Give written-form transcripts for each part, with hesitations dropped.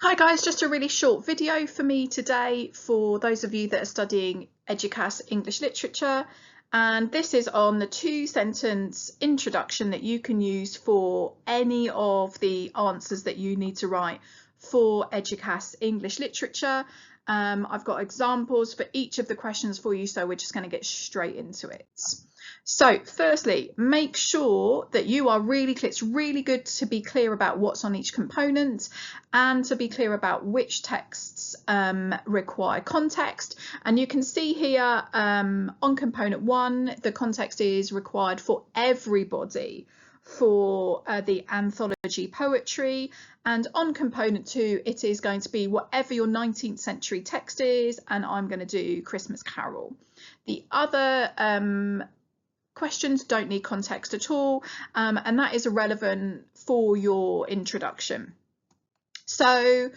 Hi guys, just a really short video for me today for those of you that are studying Eduqas English Literature, and this is on the 2-sentence introduction that you can use for any of the answers that you need to write for Eduqas English Literature. I've got examples for each of the questions for you, so we're just going to get straight into it. So firstly, make sure that you are really clear. It's really good to be clear about what's on each component and to be clear about which texts require context. And you can see here on component 1, the context is required for everybody for the anthology poetry, and on component 2 it is going to be whatever your 19th century text is, and I'm going to do Christmas Carol. The other questions don't need context at all, and that is irrelevant for your introduction. So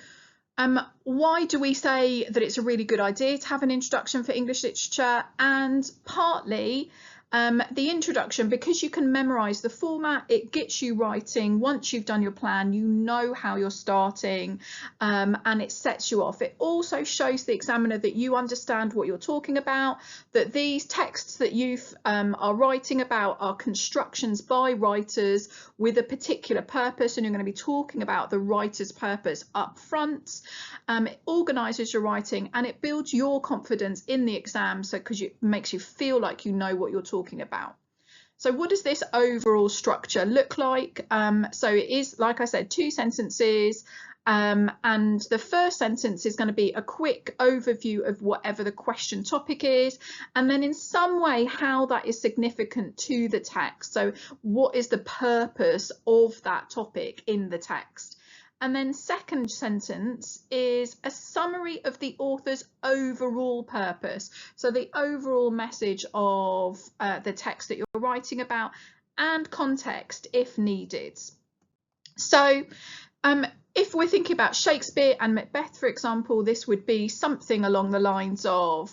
why do we say that it's a really good idea to have an introduction for English literature? And partly the introduction, because you can memorize the format, it gets you writing. Once you've done your plan, you know how you're starting, and it sets you off. It also shows the examiner that you understand what you're talking about, that these texts that you are writing about are constructions by writers with a particular purpose, and you're going to be talking about the writer's purpose up front. It organizes your writing and it builds your confidence in the exam, so because it makes you feel like you know what you're talking about. So what does this overall structure look like? So it is, like I said, 2 sentences, and the first sentence is going to be a quick overview of whatever the question topic is, and then in some way how that is significant to the text. So what is the purpose of that topic in the text? And then second sentence is a summary of the author's overall purpose. So the overall message of the text that you're writing about, and context if needed. So if we're thinking about Shakespeare and Macbeth, for example, this would be something along the lines of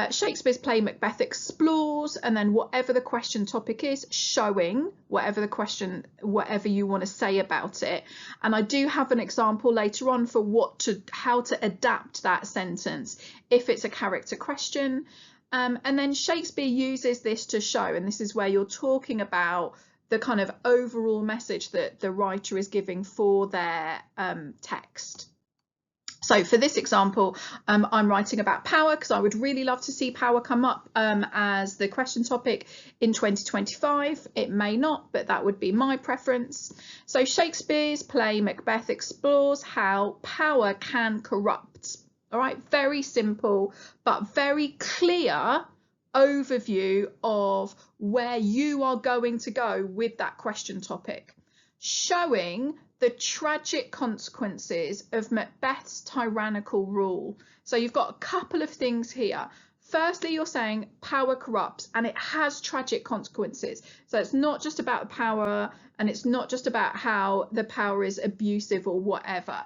Shakespeare's play Macbeth explores, and then whatever the question topic is, showing whatever the question, whatever you want to say about it. And I do have an example later on for how to adapt that sentence if it's a character question. And then Shakespeare uses this to show, and this is where you're talking about the kind of overall message that the writer is giving for their text. So for this example, I'm writing about power because I would really love to see power come up as the question topic in 2025. It may not, but that would be my preference. So Shakespeare's play Macbeth explores how power can corrupt. All right, very simple, but very clear overview of where you are going to go with that question topic, showing the tragic consequences of Macbeth's tyrannical rule. So you've got a couple of things here. Firstly, you're saying power corrupts and it has tragic consequences. So it's not just about power, and it's not just about how the power is abusive or whatever.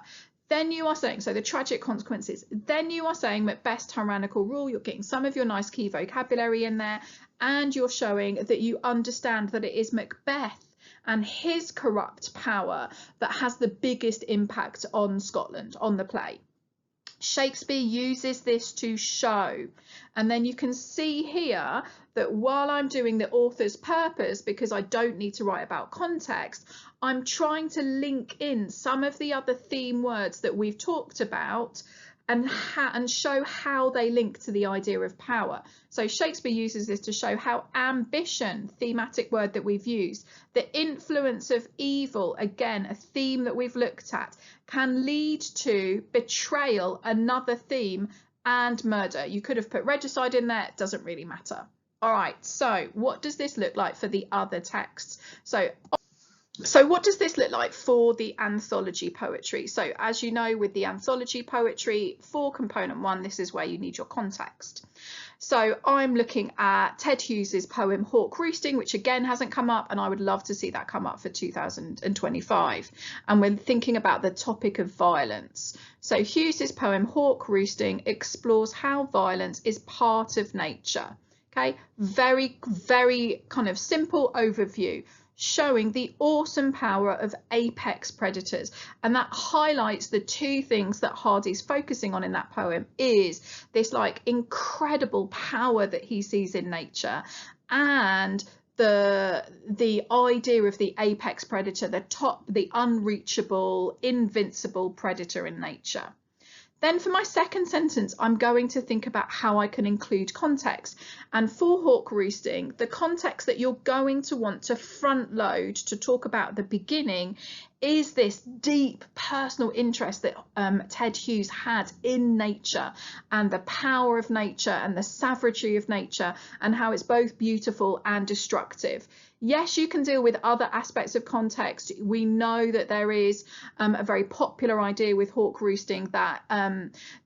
Then you are saying, so the tragic consequences. Then you are saying Macbeth's tyrannical rule. You're getting some of your nice key vocabulary in there, and you're showing that you understand that it is Macbeth and his corrupt power that has the biggest impact on Scotland, on the play. Shakespeare uses this to show, and then you can see here that while I'm doing the author's purpose, because I don't need to write about context, I'm trying to link in some of the other theme words that we've talked about and show how they link to the idea of power. So Shakespeare uses this to show how ambition, thematic word that we've used, the influence of evil, again a theme that we've looked at, can lead to betrayal, another theme, and murder. You could have put regicide in there, it doesn't really matter. All right, so what does this look like for the other texts? So what does this look like for the anthology poetry? So as you know, with the anthology poetry for component 1, this is where you need your context. So I'm looking at Ted Hughes's poem Hawk Roosting, which again hasn't come up, and I would love to see that come up for 2025. And we're thinking about the topic of violence. So Hughes's poem Hawk Roosting explores how violence is part of nature. Okay, very, very kind of simple overview. showing the awesome power of apex predators. And that highlights the two things that Hardy's focusing on in that poem, is this like incredible power that he sees in nature, and the idea of the apex predator, the unreachable, invincible predator in nature. Then for my second sentence, I'm going to think about how I can include context. And for hawk roosting, the context that you're going to want to front load to talk about at the beginning is this deep personal interest that Ted Hughes had in nature, and the power of nature and the savagery of nature, and how it's both beautiful and destructive. Yes, you can deal with other aspects of context. We know that there is a very popular idea with hawk roosting that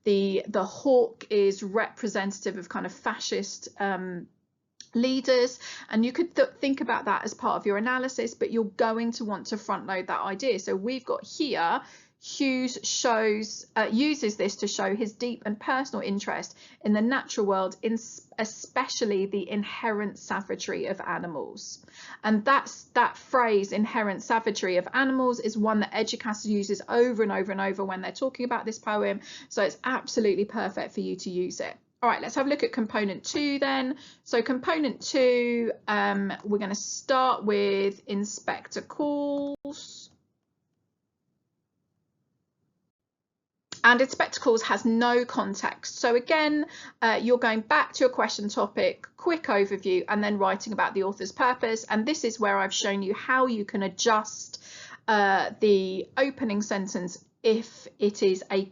the hawk is representative of kind of fascist leaders, and you could think about that as part of your analysis, but you're going to want to front load that idea. So we've got here, Hughes uses this to show his deep and personal interest in the natural world, especially the inherent savagery of animals. And that phrase, inherent savagery of animals, is one that Eduqas uses over and over and over when they're talking about this poem. So it's absolutely perfect for you to use it. All right, let's have a look at component 2 then. So component 2, we're going to start with inspector calls. And inspector calls has no context. So again, you're going back to your question topic, quick overview, and then writing about the author's purpose. And this is where I've shown you how you can adjust the opening sentence if it is a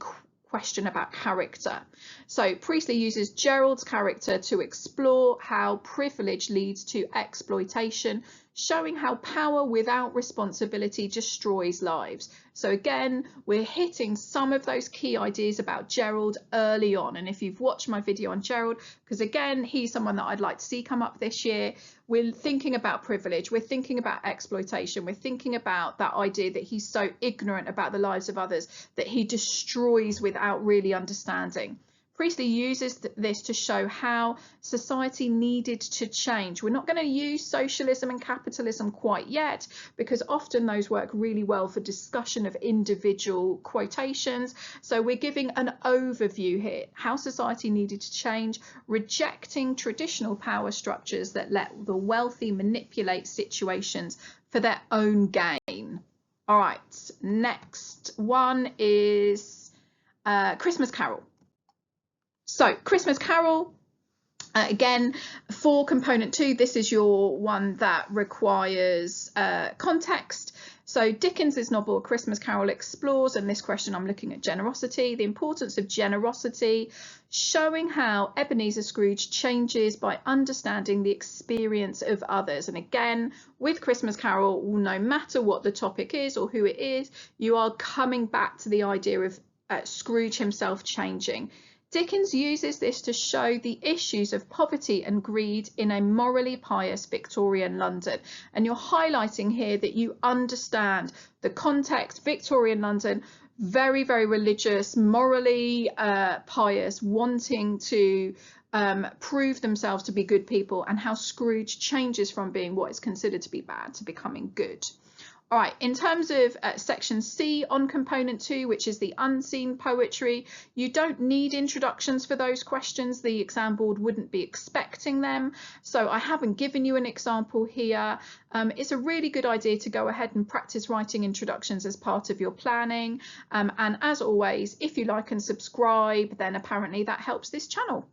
question about character. So Priestley uses Gerald's character to explore how privilege leads to exploitation, showing how power without responsibility destroys lives. So again, we're hitting some of those key ideas about Gerald early on. And if you've watched my video on Gerald, because again, he's someone that I'd like to see come up this year, we're thinking about privilege, we're thinking about exploitation, we're thinking about that idea that he's so ignorant about the lives of others that he destroys without really understanding. Priestley uses this to show how society needed to change. We're not going to use socialism and capitalism quite yet, because often those work really well for discussion of individual quotations. So we're giving an overview here, how society needed to change, rejecting traditional power structures that let the wealthy manipulate situations for their own gain. All right, next one is Christmas Carol. So Christmas Carol, again, for component 2, this is your one that requires context. So Dickens's novel A Christmas Carol explores, and this question I'm looking at generosity, the importance of generosity, showing how Ebenezer Scrooge changes by understanding the experience of others. And again, with Christmas Carol, no matter what the topic is or who it is, you are coming back to the idea of Scrooge himself changing. Dickens uses this to show the issues of poverty and greed in a morally pious Victorian London. And you're highlighting here that you understand the context, Victorian London, very, very religious, morally pious, wanting to prove themselves to be good people, and how Scrooge changes from being what is considered to be bad to becoming good. All right, in terms of section C on component 2, which is the unseen poetry, you don't need introductions for those questions. The exam board wouldn't be expecting them. So I haven't given you an example here. It's a really good idea to go ahead and practice writing introductions as part of your planning. And as always, if you like and subscribe, then apparently that helps this channel.